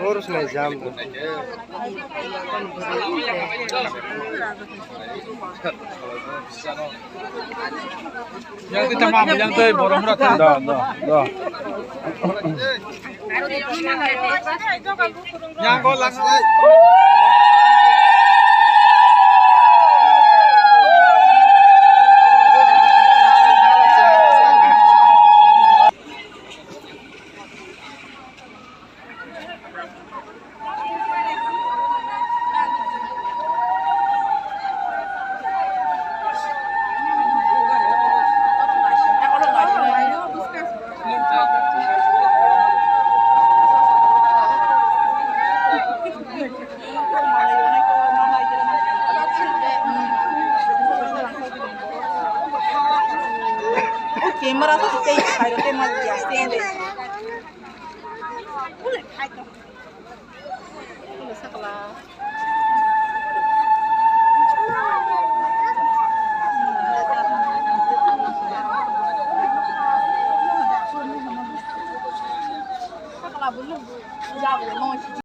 और उसमें जाम yang kita mau yang tuh borong berat dah. Yang kau langsung Camera tuh stay kayak tema dia stay deh. Boleh kayak tuh. Boleh sekolah. Sekolah belum. Jauh mau.